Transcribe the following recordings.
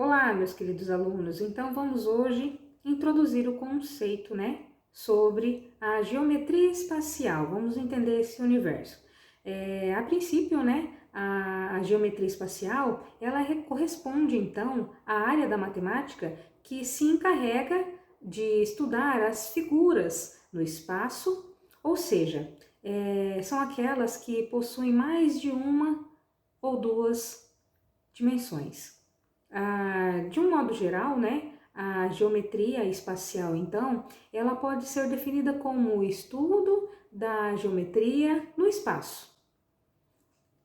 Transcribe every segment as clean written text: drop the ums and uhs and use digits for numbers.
Olá, meus queridos alunos. Então, vamos hoje introduzir o conceito, sobre a geometria espacial. Vamos entender esse universo. A princípio, a geometria espacial, ela corresponde, então, à área da matemática que se encarrega de estudar as figuras no espaço, ou seja, são aquelas que possuem mais de uma ou duas dimensões. De um modo geral, a geometria espacial, então, ela pode ser definida como o estudo da geometria no espaço.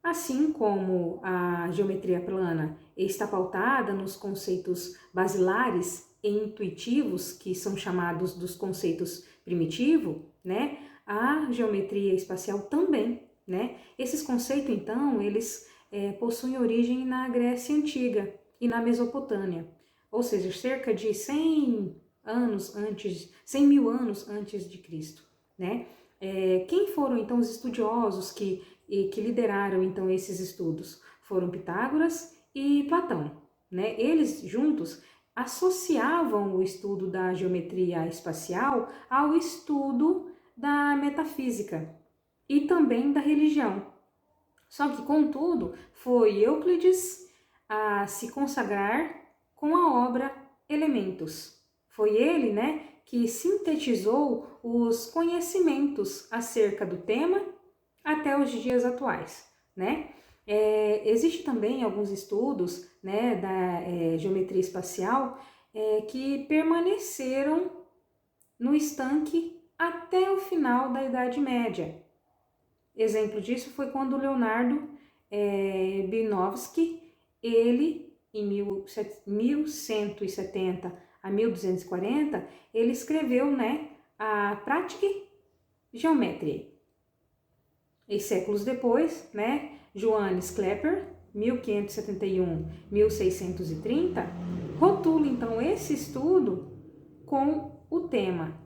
Assim como a geometria plana está pautada nos conceitos basilares e intuitivos, que são chamados dos conceitos primitivos, a geometria espacial também, Esses conceitos, então, eles possuem origem na Grécia Antiga e na Mesopotâmia, ou seja, cerca de 100 mil anos antes de Cristo, Quem foram então os estudiosos que lideraram então esses estudos? Foram Pitágoras e Platão, Eles juntos associavam o estudo da geometria espacial ao estudo da metafísica e também da religião. Só que, contudo, foi Euclides a se consagrar com a obra Elementos. Foi ele, que sintetizou os conhecimentos acerca do tema até os dias atuais, Existe também alguns estudos, da geometria espacial que permaneceram no estanque até o final da Idade Média. Exemplo disso foi quando Leonardo Minkowski, ele em 1170 a 1240, ele escreveu a Pratique Geometriae. E séculos depois, Johannes Kepler, 1571-1630, rotula então esse estudo com o tema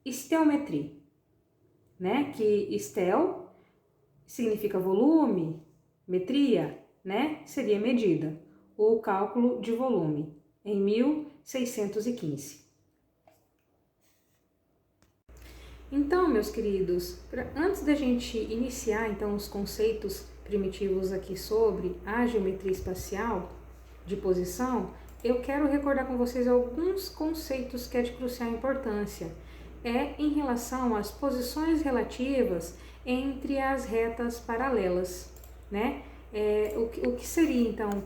esteometria, que estel significa volume, metria, seria medida, o cálculo de volume, em 1615. Então, meus queridos, antes da gente iniciar então os conceitos primitivos aqui sobre a geometria espacial de posição, eu quero recordar com vocês alguns conceitos que é de crucial importância. Em relação às posições relativas entre as retas paralelas, o que seria então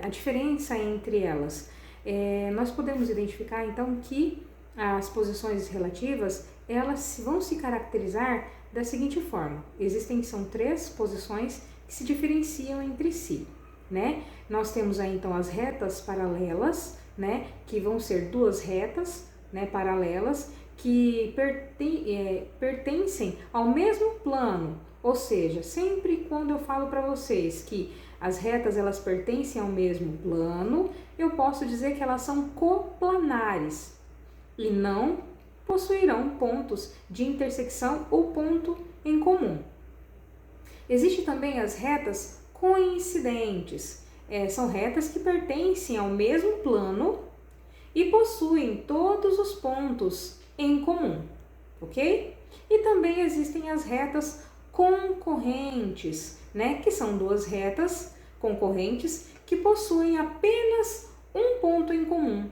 a diferença entre elas? Nós podemos identificar então que as posições relativas, elas vão se caracterizar da seguinte forma: são 3 posições que se diferenciam entre si, Nós temos aí então as retas paralelas, que vão ser 2 retas, paralelas, que pertencem ao mesmo plano, ou seja, sempre quando eu falo para vocês que as retas elas pertencem ao mesmo plano, eu posso dizer que elas são coplanares e não possuirão pontos de intersecção ou ponto em comum. Existem também as retas coincidentes, são retas que pertencem ao mesmo plano e possuem todos os pontos em comum, ok? E também existem as retas concorrentes, que são 2 retas concorrentes que possuem apenas um ponto em comum.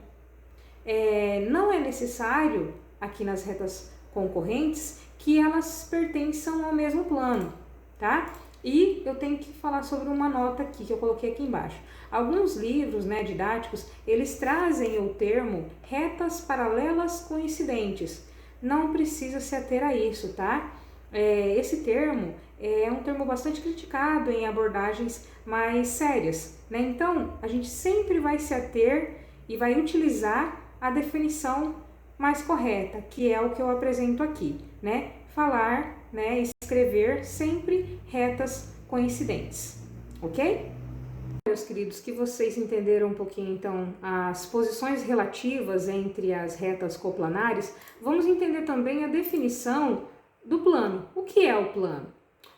Não é necessário, aqui nas retas concorrentes, que elas pertençam ao mesmo plano, tá? E eu tenho que falar sobre uma nota aqui, que eu coloquei aqui embaixo. Alguns livros didáticos, eles trazem o termo retas paralelas coincidentes. Não precisa se ater a isso, tá? Esse termo é um termo bastante criticado em abordagens mais sérias, Então, a gente sempre vai se ater e vai utilizar a definição mais correta, que é o que eu apresento aqui, Falar, escrever sempre retas coincidentes, ok? Meus queridos, que vocês entenderam um pouquinho então as posições relativas entre as retas coplanares, vamos entender também a definição do plano. O que é o plano?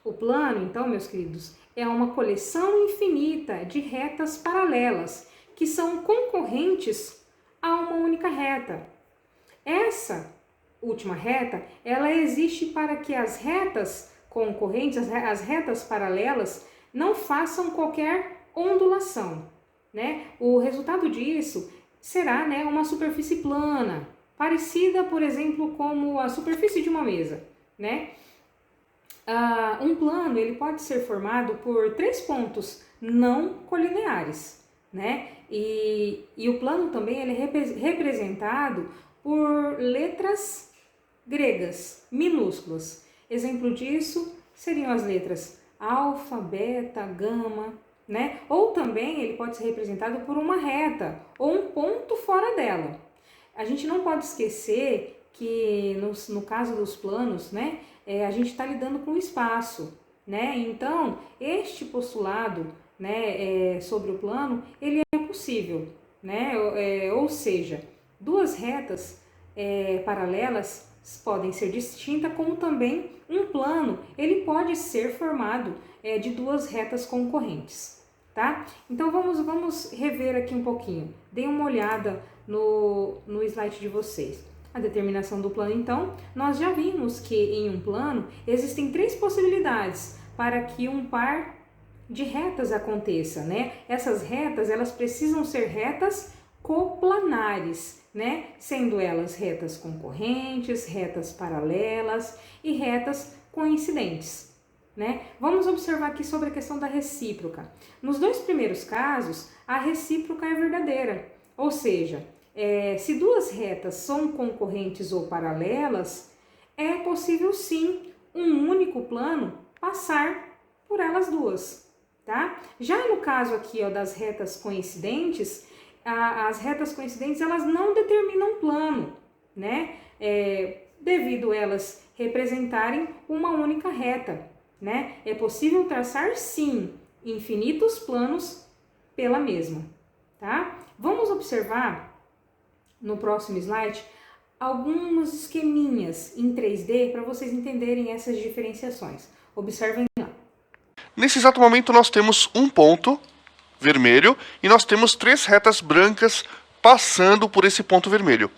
O plano, então, meus queridos, é uma coleção infinita de retas paralelas que são concorrentes a uma única reta. Essa última reta, ela existe para que as retas concorrentes, as retas paralelas, não façam qualquer ondulação, né? O resultado disso será, né, uma superfície plana, parecida, por exemplo, como a superfície de uma mesa, né? Um plano ele pode ser formado por 3 pontos não colineares, né? E o plano também ele é representado por letras gregas minúsculas. Exemplo disso seriam as letras alfa, beta, gama, né? Ou também ele pode ser representado por uma reta ou um ponto fora dela. A gente não pode esquecer que no caso dos planos, né, a gente está lidando com o espaço, né? Então, este postulado, né, sobre o plano, ele é possível, né? Ou seja, duas retas paralelas podem ser distintas, como também um plano, ele pode ser formado de duas retas concorrentes, tá? Então, vamos rever aqui um pouquinho. Deem uma olhada no slide de vocês. A determinação do plano, então, nós já vimos que em um plano existem 3 possibilidades para que um par de retas aconteça, né? Essas retas, elas precisam ser retas coplanares, né? Sendo elas retas concorrentes, retas paralelas e retas coincidentes, né? Vamos observar aqui sobre a questão da recíproca. Nos 2 primeiros casos, a recíproca é verdadeira, ou seja, se duas retas são concorrentes ou paralelas, é possível sim um único plano passar por elas duas, tá? Já no caso aqui, ó, das retas coincidentes, as retas coincidentes elas não determinam plano, né? Devido elas representarem uma única reta, né? É possível traçar sim infinitos planos pela mesma, tá? Vamos observar no próximo slide alguns esqueminhas em 3D para vocês entenderem essas diferenciações. Observem lá. Nesse exato momento nós temos um ponto vermelho e nós temos 3 retas brancas passando por esse ponto vermelho.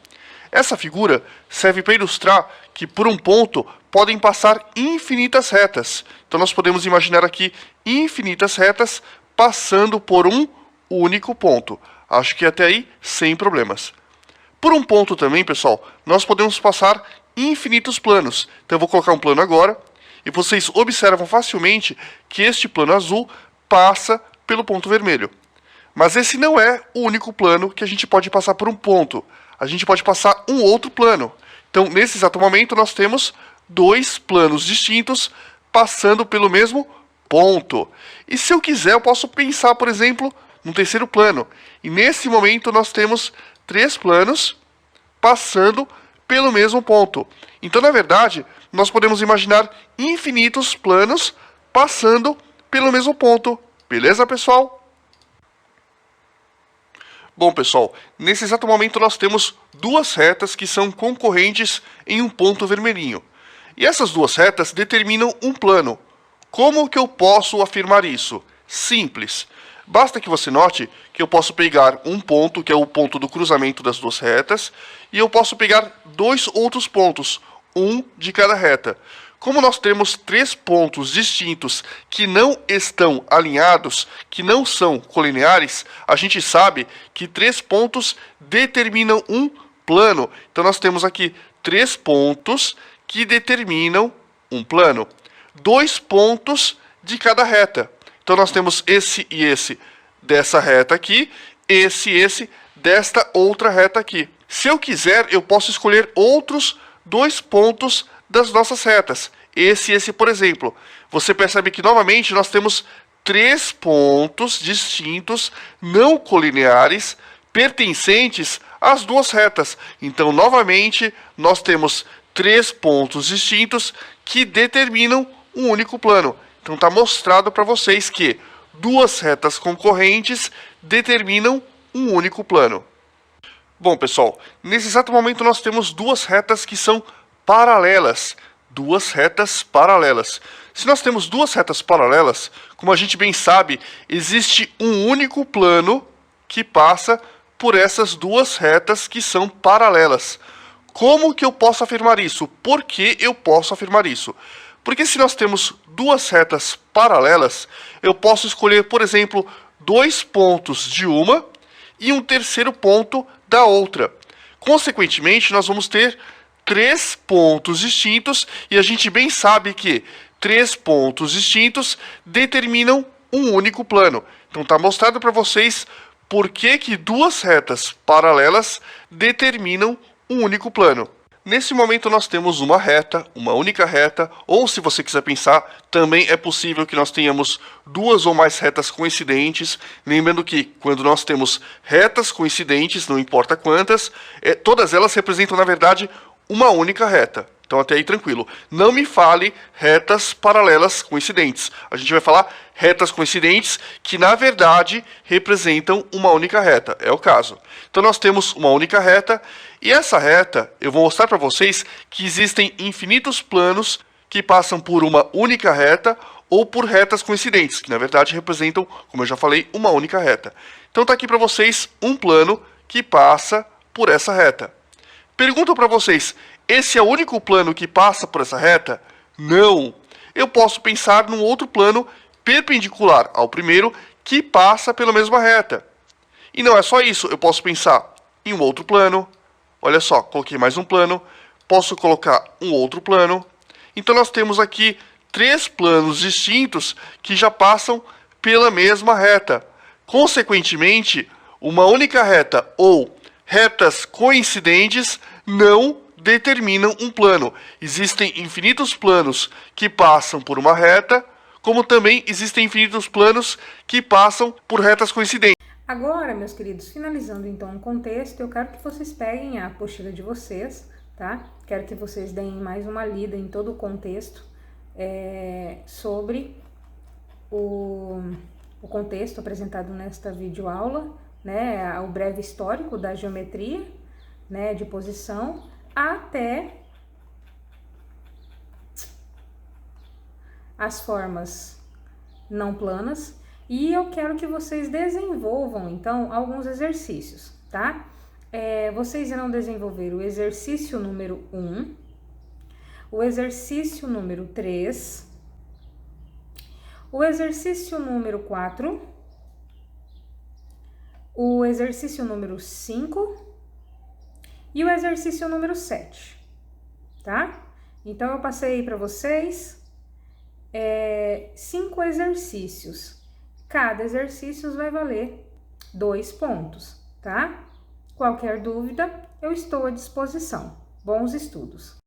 Essa figura serve para ilustrar que por um ponto podem passar infinitas retas. Então nós podemos imaginar aqui infinitas retas passando por um único ponto. Acho que até aí sem problemas. Por um ponto também, pessoal, nós podemos passar infinitos planos. Então eu vou colocar um plano agora e vocês observam facilmente que este plano azul passa pelo ponto vermelho. Mas esse não é o único plano que a gente pode passar por um ponto. A gente pode passar um outro plano. Então, nesse exato momento, nós temos 2 planos distintos passando pelo mesmo ponto. E se eu quiser, eu posso pensar, por exemplo, num terceiro plano. E nesse momento, nós temos 3 planos passando pelo mesmo ponto. Então, na verdade, nós podemos imaginar infinitos planos passando pelo mesmo ponto. Beleza, pessoal? Bom, pessoal, nesse exato momento nós temos 2 retas que são concorrentes em um ponto vermelhinho. E essas 2 retas determinam um plano. Como que eu posso afirmar isso? Simples. Basta que você note que eu posso pegar um ponto, que é o ponto do cruzamento das 2 retas, e eu posso pegar 2 outros pontos, um de cada reta. Como nós temos 3 pontos distintos que não estão alinhados, que não são colineares, a gente sabe que 3 pontos determinam um plano. Então nós temos aqui 3 pontos que determinam um plano. 2 pontos de cada reta. Então nós temos esse e esse dessa reta aqui, esse e esse desta outra reta aqui. Se eu quiser, eu posso escolher outros 2 pontos das nossas retas. Esse e esse, por exemplo. Você percebe que novamente nós temos 3 pontos distintos, não colineares, pertencentes às 2 retas. Então, novamente, nós temos 3 pontos distintos que determinam um único plano. Então está mostrado para vocês que 2 retas concorrentes determinam um único plano. Bom, pessoal, nesse exato momento nós temos 2 retas que são paralelas. 2 retas paralelas. Se nós temos 2 retas paralelas, como a gente bem sabe, existe um único plano que passa por essas duas retas que são paralelas. Como que eu posso afirmar isso? Por que eu posso afirmar isso? Porque se nós temos duas retas paralelas, eu posso escolher, por exemplo, 2 pontos de uma e um terceiro ponto da outra. Consequentemente, nós vamos ter 3 pontos distintos, e a gente bem sabe que 3 pontos distintos determinam um único plano. Então está mostrado para vocês por que duas retas paralelas determinam um único plano. Nesse momento nós temos uma reta, uma única reta, ou se você quiser pensar, também é possível que nós tenhamos duas ou mais retas coincidentes. Lembrando que quando nós temos retas coincidentes, não importa quantas, todas elas representam na verdade uma única reta. Então até aí tranquilo. Não me fale retas paralelas coincidentes. A gente vai falar retas coincidentes que na verdade representam uma única reta. É o caso. Então nós temos uma única reta, e essa reta eu vou mostrar para vocês que existem infinitos planos que passam por uma única reta ou por retas coincidentes, que na verdade representam, como eu já falei, uma única reta. Então está aqui para vocês um plano que passa por essa reta. Pergunto para vocês, esse é o único plano que passa por essa reta? Não! Eu posso pensar num outro plano perpendicular ao primeiro que passa pela mesma reta. E não é só isso, eu posso pensar em um outro plano. Olha só, coloquei mais um plano. Posso colocar um outro plano. Então nós temos aqui 3 planos distintos que já passam pela mesma reta. Consequentemente, uma única reta ou retas coincidentes não determinam um plano. Existem infinitos planos que passam por uma reta, como também existem infinitos planos que passam por retas coincidentes. Agora, meus queridos, finalizando então o contexto, eu quero que vocês peguem a apostila de vocês, tá? Quero que vocês deem mais uma lida em todo o contexto sobre o contexto apresentado nesta videoaula, né? O breve histórico da geometria, né, de posição, até as formas não planas, e eu quero que vocês desenvolvam, então, alguns exercícios, tá? Vocês irão desenvolver o exercício número 1, o exercício número 3, o exercício número 4, o exercício número 5, e o exercício número 7, tá? Então, eu passei para vocês 5 exercícios. Cada exercício vai valer 2 pontos, tá? Qualquer dúvida, eu estou à disposição. Bons estudos!